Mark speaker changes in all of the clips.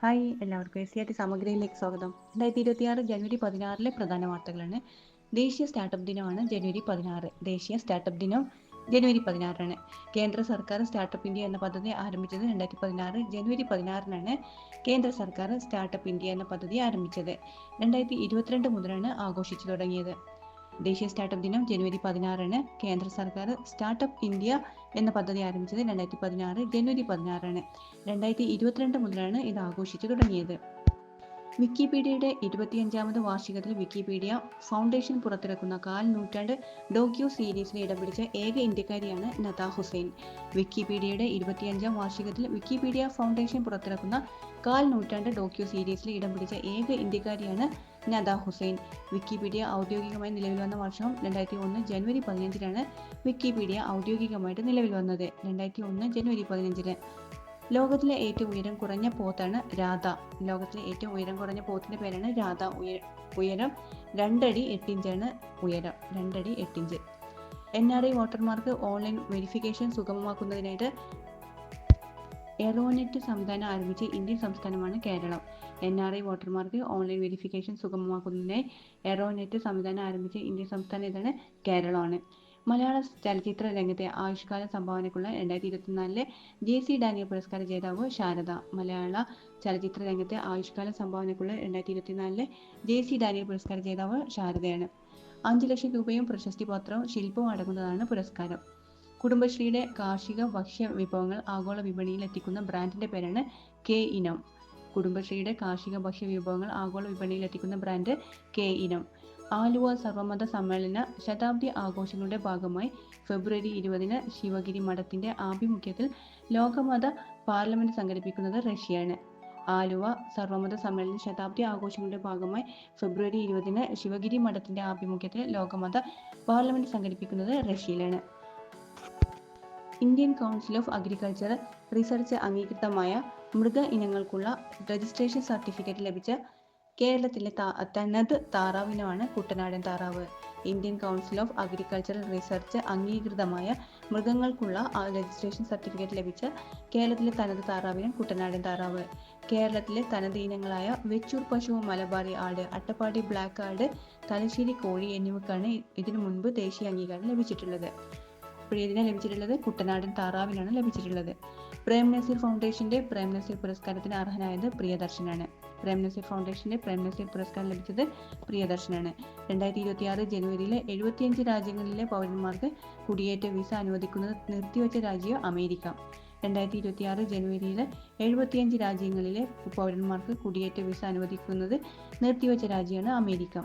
Speaker 1: Hi എല്ലാവർക്കും SCRT സമഗ്രയിലേക്ക് സ്വാഗതം. 2026 ജനുവരി 16 പ്രധാന വാർത്തകളാണ്. ദേശീയ സ്റ്റാർട്ടപ്പ് ദിനമാണ് ജനുവരി 16. ദേശീയ സ്റ്റാർട്ടപ്പ് ദിനം ജനുവരി 16 കേന്ദ്ര സർക്കാർ സ്റ്റാർട്ടപ്പ് ഇന്ത്യ എന്ന പദ്ധതി ആരംഭിച്ചത് 2016 ജനുവരി 16 കേന്ദ്ര സർക്കാർ സ്റ്റാർട്ടപ്പ് ഇന്ത്യ എന്ന പദ്ധതി ആരംഭിച്ചത്. 2022 മുതലാണ് ആഘോഷിച്ചു തുടങ്ങിയത്. ദേശീയ സ്റ്റാർട്ടപ്പ് ദിനം ജനുവരി 16 കേന്ദ്ര സർക്കാർ സ്റ്റാർട്ടപ്പ് ഇന്ത്യ എന്ന പദ്ധതി ആരംഭിച്ചത് 2016 ജനുവരി 16 2022 മുതലാണ് ഇത് ആഘോഷിച്ചു തുടങ്ങിയത്. വിക്കിപീഡിയയുടെ 25ാമത് വാർഷികത്തിൽ വിക്കിപീഡിയ ഫൗണ്ടേഷൻ പുറത്തിറക്കുന്ന കാൽ നൂറ്റാണ്ട് ഡോക്യു സീരീസിൽ ഇടം പിടിച്ച ഏക ഇന്ത്യക്കാരിയാണ് നദ ഹുസൈൻ. വിക്കിപീഡിയയുടെ 25ാം വാർഷികത്തിൽ വിക്കിപീഡിയ ഫൗണ്ടേഷൻ പുറത്തിറക്കുന്ന കാൽ നൂറ്റാണ്ട് ഡോക്യു സീരീസിൽ ഇടം പിടിച്ച ഏക ഇന്ത്യക്കാരിയാണ് നദ ഹുസൈൻ. വിക്കിപീഡിയ ഔദ്യോഗികമായി നിലവിൽ വന്ന വർഷം 2001 ജനുവരി 15 വിക്കിപീഡിയ ഔദ്യോഗികമായിട്ട് നിലവിൽ വന്നത്. 2001 ജനുവരി 15 ലോകത്തിലെ ഏറ്റവും ഉയരം കുറഞ്ഞ പോത്താണ് രാധ. ലോകത്തിലെ ഏറ്റവും ഉയരം കുറഞ്ഞ പോത്തിന്റെ പേരാണ് രാധ. ഉയരം 2 അടി 8 ഇഞ്ചാണ്. ഉയരം 2 അടി 8 ഇഞ്ച്. NRI വോട്ടർമാർക്ക് ഓൺലൈൻ വെരിഫിക്കേഷൻ സുഗമമാക്കുന്നതിനായിട്ട് എറോനെറ്റ് സംവിധാനം ആരംഭിച്ച ഇന്ത്യൻ സംസ്ഥാനമാണ് കേരളം. NRI വോട്ടർമാർക്ക് ഓൺലൈൻ വെരിഫിക്കേഷൻ സുഗമമാക്കുന്നതിനായി എറോനെറ്റ് സംവിധാനം ആരംഭിച്ച ഇന്ത്യൻ സംസ്ഥാനം ഏതാണ്? കേരളമാണ്. മലയാള ചലച്ചിത്ര രംഗത്തെ ആയുഷ്കാല സംഭാവനയ്ക്കുള്ള 2024 JC ഡാനിയൽ പുരസ്കാര ജേതാവ് ശാരദ. മലയാള ചലച്ചിത്ര രംഗത്തെ ആയുഷ്കാല സംഭാവനയ്ക്കുള്ള 2024 JC ഡാനിയൽ പുരസ്കാര ജേതാവ് ശാരദയാണ്. 5 ലക്ഷം രൂപയും പ്രശസ്തി പത്രവും ശില്പവും അടങ്ങുന്നതാണ് പുരസ്കാരം. കുടുംബശ്രീയുടെ കാർഷിക ഭക്ഷ്യ വിഭവങ്ങൾ ആഗോള വിപണിയിൽ എത്തിക്കുന്ന ബ്രാൻഡിന്റെ പേരാണ് K ഇനം. കുടുംബശ്രീയുടെ കാർഷിക ഭക്ഷ്യ വിഭവങ്ങൾ ആഗോള വിപണിയിൽ എത്തിക്കുന്ന ബ്രാൻഡ് K ഇനം. ആലുവ സർവമത സമ്മേളന ശതാബ്ദി ആഘോഷങ്ങളുടെ ഭാഗമായി ഫെബ്രുവരി 20 ശിവഗിരി മഠത്തിന്റെ ആഭിമുഖ്യത്തിൽ ലോകമത പാർലമെന്റ് സംഘടിപ്പിക്കുന്നത് റഷ്യയാണ്. ആലുവ സർവമത സമ്മേളന ശതാബ്ദി ആഘോഷങ്ങളുടെ ഭാഗമായി ഫെബ്രുവരി 20 ശിവഗിരി മഠത്തിന്റെ ആഭിമുഖ്യത്തിൽ ലോകമത പാർലമെന്റ് സംഘടിപ്പിക്കുന്നത് റഷ്യയിലാണ്. Indian council of agriculture research അംഗീകൃതമായ മൃഗ ഇനങ്ങൾക്കുള്ള രജിസ്ട്രേഷൻ സർട്ടിഫിക്കറ്റ് ലഭിച്ച കേരളത്തിലെ തനത് താറാവിനമാണ് കുട്ടനാടൻ താറാവ്. Indian council of agricultural research അംഗീകൃതമായ മൃഗങ്ങൾക്കുള്ള രജിസ്ട്രേഷൻ സർട്ടിഫിക്കറ്റ് ലഭിച്ച കേരളത്തിലെ തനത് താറാവിനും കുട്ടനാടൻ താറാവ്. കേരളത്തിലെ തനത് ഇനങ്ങളായ വെച്ചൂർ പശു, മലബാറി ആട്, അട്ടപ്പാടി ബ്ലാക്ക് ആട്, തലശ്ശേരി കോഴി എന്നിവയ്ക്കാണ് ഇതിനു മുൻപ് ദേശീയ അംഗീകാരം ലഭിച്ചിട്ടുള്ളത്. ഇതിനെ ലഭിച്ചിട്ടുള്ളത് കുട്ടനാടൻ താറാവിനാണ് ലഭിച്ചിട്ടുള്ളത്. പ്രേം നസീർ ഫൗണ്ടേഷന്റെ പ്രേം നസീർ പുരസ്കാരത്തിന് അർഹനായത് പ്രിയദർശനാണ്. പ്രേം നസീർ ഫൗണ്ടേഷന്റെ പ്രേം നസീർ പുരസ്കാരം ലഭിച്ചത് പ്രിയദർശനാണ്. 2026 ജനുവരിയിൽ 75 രാജ്യങ്ങളിലെ പൗരന്മാർക്ക് കുടിയേറ്റ വിസ അനുവദിക്കുന്നത് നിർത്തിവെച്ച രാജ്യം അമേരിക്ക. 2026 ജനുവരിയിൽ 75 രാജ്യങ്ങളിലെ പൗരന്മാർക്ക് കുടിയേറ്റ വിസ അനുവദിക്കുന്നത് നിർത്തിവെച്ച രാജ്യമാണ് അമേരിക്ക.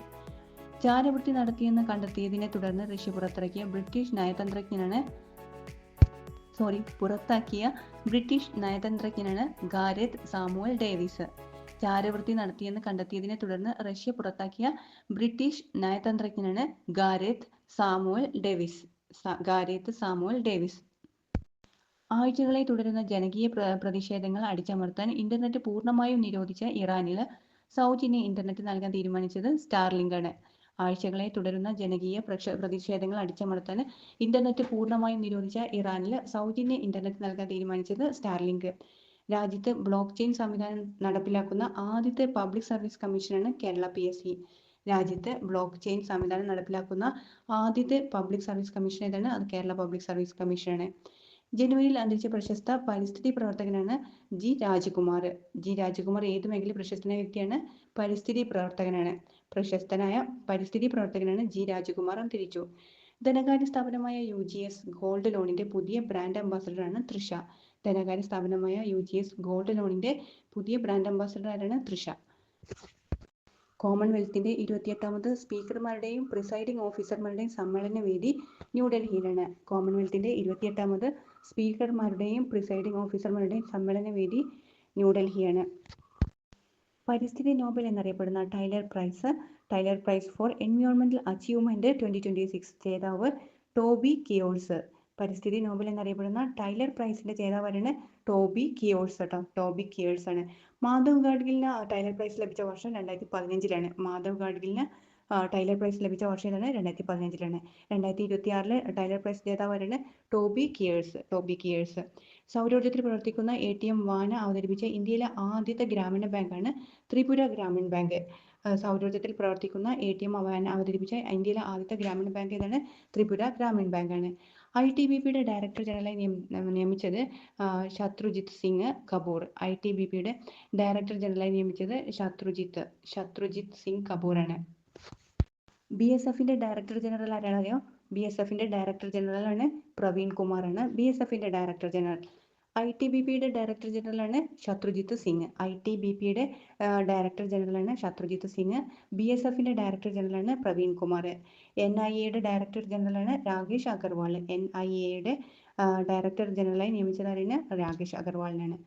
Speaker 1: ചാരവൃത്തി നടത്തിയെന്ന് കണ്ടെത്തിയതിനെ തുടർന്ന് റഷ്യ പുറത്താക്കിയ ബ്രിട്ടീഷ് നയതന്ത്രജ്ഞനാണ് ഗാരേത്ത് സാമുവൽ ഡേവിസ്. ചാരവൃത്തി നടത്തിയെന്ന് കണ്ടെത്തിയതിനെ തുടർന്ന് റഷ്യ പുറത്താക്കിയ ബ്രിട്ടീഷ് നയതന്ത്രജ്ഞനാണ് ഗാരേത്ത് സാമുവൽ ഡേവിസ്. ആഴ്ചകളായി തുടരുന്ന ജനകീയ പ്രതിഷേധങ്ങൾ അടിച്ചമർത്താൻ ഇന്റർനെറ്റ് പൂർണ്ണമായും നിരോധിച്ച ഇറാനിൽ സൗജന്യ ഇന്റർനെറ്റ് നൽകാൻ തീരുമാനിച്ചത് സ്റ്റാർലിങ്ക് ആണ്. ആഴ്ചകളായി തുടരുന്ന ജനകീയ പ്രതിഷേധങ്ങൾ അടിച്ചമർത്താൻ ഇന്റർനെറ്റ് പൂർണ്ണമായും നിരോധിച്ച ഇറാനിൽ സൗജന്യ ഇന്റർനെറ്റ് നൽകാൻ തീരുമാനിച്ചത് സ്റ്റാർലിങ്ക്. രാജ്യത്ത് ബ്ലോക്ക് ചെയിൻ സംവിധാനം നടപ്പിലാക്കുന്ന ആദ്യത്തെ പബ്ലിക് സർവീസ് കമ്മീഷനാണ് കേരള PSC. രാജ്യത്ത് ബ്ലോക്ക് ചെയിൻ സംവിധാനം നടപ്പിലാക്കുന്ന ആദ്യത്തെ പബ്ലിക് സർവീസ് കമ്മീഷൻ ഏതാണ്? അത് കേരള പബ്ലിക് സർവീസ് കമ്മീഷനാണ്. ജനുവരിയിൽ അന്തരിച്ച പ്രശസ്ത പരിസ്ഥിതി പ്രവർത്തകനാണ് G. രാജകുമാർ. ഏത് മേഖലയിൽ പ്രശസ്തനായ വ്യക്തിയാണ്? പരിസ്ഥിതി പ്രവർത്തകനാണ്. പ്രശസ്തനായ പരിസ്ഥിതി പ്രവർത്തകനാണ് G. രാജകുമാർ അന്തരിച്ചു. ധനകാര്യ സ്ഥാപനമായ UGS ഗോൾഡ് ലോണിന്റെ പുതിയ ബ്രാൻഡ് അംബാസഡറാണ് തൃഷ. ധനകാര്യ സ്ഥാപനമായ UGS ഗോൾഡ് ലോണിന്റെ പുതിയ ബ്രാൻഡ് അംബാസഡർ ആരാണ്? തൃഷ. കോമൺവെൽത്തിന്റെ 28ാമത് സ്പീക്കർമാരുടെയും പ്രിസൈഡിംഗ് ഓഫീസർമാരുടെയും സമ്മേളന വേദി ന്യൂഡൽഹിയിലാണ്. കോമൺവെൽത്തിന്റെ 28ാമത് സ്പീക്കർമാരുടെയും പ്രിസൈഡിംഗ് ഓഫീസർമാരുടെയും സമ്മേളന വേദി ന്യൂഡൽഹിയാണ്. പരിസ്ഥിതി നോബൽ എന്നറിയപ്പെടുന്ന ടൈലർ പ്രൈസ് ഫോർ എൻവയോൺമെന്റൽ അച്ചീവ്മെന്റ് 2026 ജേതാവ് ടോബി കിയോൾസ്. പരിസ്ഥിതി നോബൽ എന്നറിയപ്പെടുന്ന ടൈലർ പ്രൈസിന്റെ ജേതാവാണ് ടോബി കിയോൾസ് ആണ്. മാധവ് ഗാഡ്ഗിലിന് ടൈലർ പ്രൈസ് ലഭിച്ച വർഷം 2015. മാധവ് ഗാഡ്ഗിലിന് ടൈലർ പ്രൈസ് ലഭിച്ച വർഷം ഏതാണ്? 2015 2026 ടൈലർ പ്രൈസ് ജേതാവാരാണ്? ടോബി കിയേഴ്സ്. സൗരോർജ്ജത്തിൽ പ്രവർത്തിക്കുന്ന ATM വാന അവതരിപ്പിച്ച ഇന്ത്യയിലെ ആദ്യത്തെ ഗ്രാമീണ ബാങ്കാണ് ത്രിപുര ഗ്രാമീൺ ബാങ്ക്. സൗരോർജ്ജത്തിൽ പ്രവർത്തിക്കുന്ന ATM വാന അവതരിപ്പിച്ച ഇന്ത്യയിലെ ആദ്യത്തെ ഗ്രാമീണ ബാങ്ക് ഏതാണ്? ത്രിപുര ഗ്രാമീൺ ബാങ്കാണ്. ITBPയുടെ ഡയറക്ടർ ജനറലായി നിയമിച്ചത് ശത്രുജിത്ത് സിംഗ് കപൂർ. ITBPയുടെ ഡയറക്ടർ ജനറലായി നിയമിച്ചത് ശത്രുജിത്ത് സിംഗ് കപൂറാണ്. BSFന്റെ ഡയറക്ടർ ജനറൽ ആരാണ് അറിയോ? BSFന്റെ ഡയറക്ടർ ജനറൽ ആണ് പ്രവീൺ കുമാറാണ് BSFന്റെ ഡയറക്ടർ ജനറൽ. ITBPയുടെ ഡയറക്ടർ ജനറലാണ് ശത്രുജിത്ത് സിംഗ്. ITBPയുടെ ഡയറക്ടർ ജനറലാണ് ശത്രുജിത്ത് സിംഗ്. BSFന്റെ ഡയറക്ടർ ജനറലാണ് പ്രവീൺ കുമാർ. NIAയുടെ ഡയറക്ടർ ജനറലാണ് രാകേഷ് അഗർവാൾ. NIAയുടെ ഡയറക്ടർ ജനറലായി നിയമിച്ചതാരാണ്? രാകേഷ് അഗർവാളിനാണ്.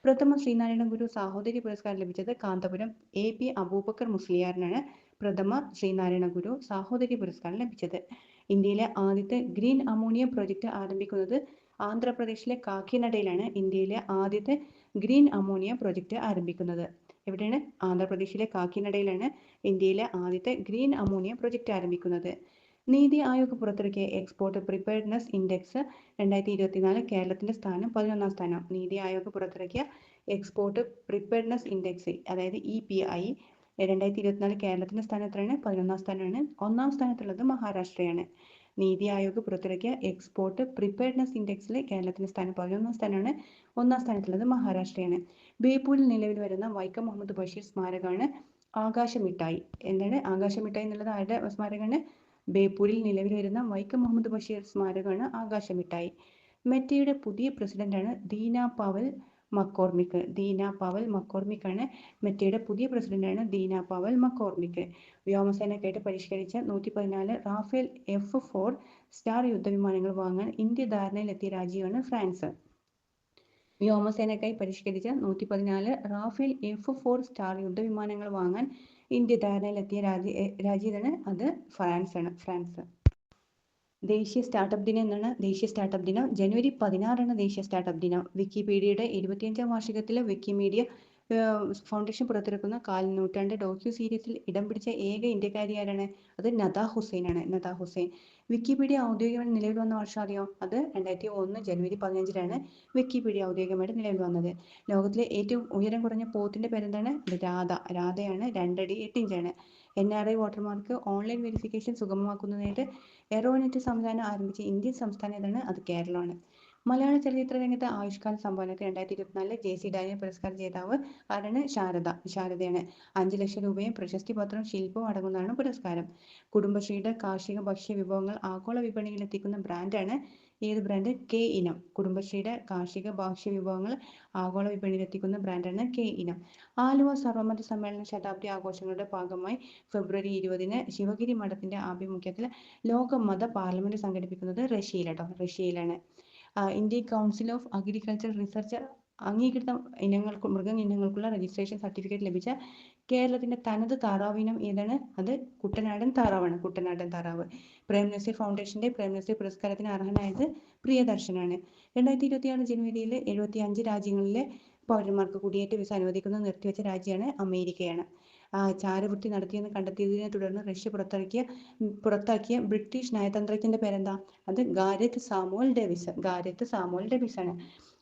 Speaker 1: പ്രഥമ ശ്രീനാരായണ ഗുരു സാഹോദര്യ പുരസ്കാരം ലഭിച്ചത് കാന്തപുരം AP അബൂബക്കർ മുസ്ലിയാറിനാണ്. പ്രഥമ ശ്രീനാരായണ ഗുരു സാഹോദര്യ പുരസ്കാരം ലഭിച്ചത്. ഇന്ത്യയിലെ ആദ്യത്തെ ഗ്രീൻ അമോണിയ പ്രൊജക്ട് ആരംഭിക്കുന്നത് ആന്ധ്രാപ്രദേശിലെ കാക്കിനഡയിലാണ്. ഇന്ത്യയിലെ ആദ്യത്തെ ഗ്രീൻ അമോണിയ പ്രൊജക്ട് ആരംഭിക്കുന്നത് എവിടെയാണ്? ആന്ധ്രാപ്രദേശിലെ കാക്കിനഡയിലാണ് ഇന്ത്യയിലെ ആദ്യത്തെ ഗ്രീൻ അമോണിയ പ്രൊജക്ട് ആരംഭിക്കുന്നത്. നീതി ആയോഗ് പുറത്തിറക്കിയ എക്സ്പോർട്ട് പ്രിപ്പയർഡ്നെസ് ഇൻഡെക്സ് 2024 കേരളത്തിന്റെ സ്ഥാനം 11ാം സ്ഥാനം. നീതി ആയോഗ് പുറത്തിറക്കിയ എക്സ്പോർട്ട് പ്രിപ്പയർഡ്നെസ് ഇൻഡെക്സ് അതായത് EPI 2024 കേരളത്തിന്റെ സ്ഥാനം എത്രയാണ്? 11ാം സ്ഥാനമാണ്. 1ാം സ്ഥാനത്തുള്ളത് മഹാരാഷ്ട്രയാണ്. നീതി ആയോഗ് പുറത്തിറക്കിയ എക്സ്പോർട്ട് പ്രിപ്പയർഡ്നെസ് ഇൻഡെക്സിൽ കേരളത്തിന്റെ സ്ഥാനം 11ാം സ്ഥാനമാണ്. 1ാം സ്ഥാനത്തുള്ളത് മഹാരാഷ്ട്രയാണ്. ബേപ്പൂരിൽ നിലവിൽ വരുന്ന വൈക്കം മുഹമ്മദ് ബഷീർ സ്മാരകമാണ് ആകാശമിഠായി. എന്താണ് ആകാശമിഠായി എന്നുള്ളത്? ആരുടെ സ്മാരകമാണ്? ബേപ്പൂരിൽ നിലവിൽ വരുന്ന വൈക്കം മുഹമ്മദ് ബഷീർ സ്മാരകമാണ് ആകാശമിഠായി. മെറ്റയുടെ പുതിയ പ്രസിഡന്റാണ് ദീന പവൽ മക്കോർമിക് ആണ് മെറ്റയുടെ പുതിയ പ്രസിഡന്റാണ് ദീന പവൽ മക്കോർമിക്. വ്യോമസേനയ്ക്കായിട്ട് പരിഷ്കരിച്ച 114 റാഫേൽ F4 സ്റ്റാർ യുദ്ധവിമാനങ്ങൾ വാങ്ങാൻ ഇന്ത്യ ധാരണയിലെത്തിയ രാജ്യമാണ് ഫ്രാൻസ്. വ്യോമസേനയ്ക്കായി പരിഷ്കരിച്ച 114 റാഫേൽ F4 സ്റ്റാർ യുദ്ധവിമാനങ്ങൾ വാങ്ങാൻ ഇന്ത്യ ധാരണയിലെത്തിയ രാജ്യമാണ് അത് ഫ്രാൻസ്. ദേശീയ സ്റ്റാർട്ടപ്പ് ദിനം എന്നാണ്? ദേശീയ സ്റ്റാർട്ടപ്പ് ദിനം ജനുവരി 16 ദേശീയ സ്റ്റാർട്ടപ്പ് ദിനം. വിക്കിപീഡിയയുടെ 25ാം വാർഷികത്തിൽ വിക്കിമീഡിയ ഫൗണ്ടേഷൻ പുറത്തിറക്കുന്ന കാൽ നൂറ്റാണ്ട് ഡോക്യു സീരീസിൽ ഇടം പിടിച്ച ഏക ഇന്ത്യക്കാരി ആരാണ്? അത് നദ ഹുസൈനാണ്. നദ ഹുസൈൻ. വിക്കിപീഡിയ ഔദ്യോഗികമായി നിലവിൽ വന്ന വർഷം അറിയോ? അത് 2001 ജനുവരി 15 വിക്കിപീഡിയ ഔദ്യോഗികമായിട്ട് നിലവിൽ വന്നത്. ലോകത്തിലെ ഏറ്റവും ഉയരം കുറഞ്ഞ പോത്തിന്റെ പേരെന്താണ്? രാധയാണ്. 2 അടി 8 ഇഞ്ചാണ്. NRI വോട്ടർമാർക്ക് ഓൺലൈൻ വെരിഫിക്കേഷൻ സുഗമമാക്കുന്നതിനായിട്ട് എറോനെറ്റ് സംവിധാനം ആരംഭിച്ച ഇന്ത്യൻ സംസ്ഥാനം ഏതാണ്? അത് കേരളമാണ്. മലയാള ചലച്ചിത്ര രംഗത്ത് ആയുഷ്കാല സംഭാവനക്ക് 2024 JC ഡാനിയൽ പുരസ്കാര ജേതാവ് ആരാണ്? ശാരദയാണ്. 5 ലക്ഷം രൂപയും പ്രശസ്തി പത്രവും ശില്പവും അടങ്ങുന്നതാണ് പുരസ്കാരം. കുടുംബശ്രീയുടെ കാർഷിക ഭക്ഷ്യ വിഭവങ്ങൾ ആഗോള വിപണിയിൽ എത്തിക്കുന്ന ബ്രാൻഡാണ് ഏത് ബ്രാൻഡ്? K ഇനം. കുടുംബശ്രീയുടെ കാർഷിക ഭക്ഷ്യ വിഭവങ്ങൾ ആഗോള വിപണിയിൽ എത്തിക്കുന്ന ബ്രാൻഡാണ് K ഇനം. ആലുവ സർവമത സമ്മേളന ശതാബ്ദി ആഘോഷങ്ങളുടെ ഭാഗമായി ഫെബ്രുവരി 20 ശിവഗിരി മഠത്തിന്റെ ആഭിമുഖ്യത്തിൽ ലോക മത പാർലമെന്റ് സംഘടിപ്പിക്കുന്നത് റഷ്യയിലാണ്. Indian council of agriculture research അംഗീകൃത മൃഗ ഇനങ്ങൾക്കുള്ള രജിസ്ട്രേഷൻ സർട്ടിഫിക്കറ്റ് ലഭിച്ച കേരളത്തിന്റെ തനത് താറാവ് ഇനം ഏതാണ്? അത് കുട്ടനാടൻ താറാവ്. പ്രേം നസീർ ഫൗണ്ടേഷന്റെ പ്രേം നസീർ പുരസ്കാരത്തിന് അർഹനായത് പ്രിയദർശനാണ്. 2026 ജനുവരിയിൽ 75 രാജ്യങ്ങളിലെ പൗരന്മാർക്ക് കുടിയേറ്റ വിസ അനുവദിക്കുന്നത് നിർത്തിവെച്ച രാജ്യമാണ് അമേരിക്കയാണ്. ചാരവൃത്തി നടത്തിയെന്ന് കണ്ടെത്തിയതിനെ തുടർന്ന് റഷ്യ പുറത്താക്കിയ ബ്രിട്ടീഷ് നയതന്ത്രജ്ഞന്റെ പേരെന്താ? അത് ഗാരറ്റ് സാമുവൽ ഡേവിസ് ആണ്.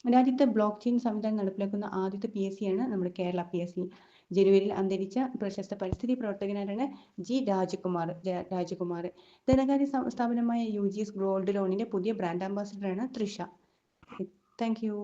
Speaker 1: രാജ്യത്തെ ബ്ലോക്ക് ചെയിൻ സംവിധാനം നടപ്പിലാക്കുന്ന ആദ്യത്തെ PSC ആണ് നമ്മുടെ കേരള PSC. ജനുവരിയിൽ അന്തരിച്ച പ്രശസ്ത പരിസ്ഥിതി പ്രവർത്തകനാരാണ്? G രാജകുമാർ. ധനകാര്യ സ്ഥാപനമായ UGS ഗോൾഡ് ലോണിന്റെ പുതിയ ബ്രാൻഡ് അംബാസിഡറാണ് തൃഷ. Thank U.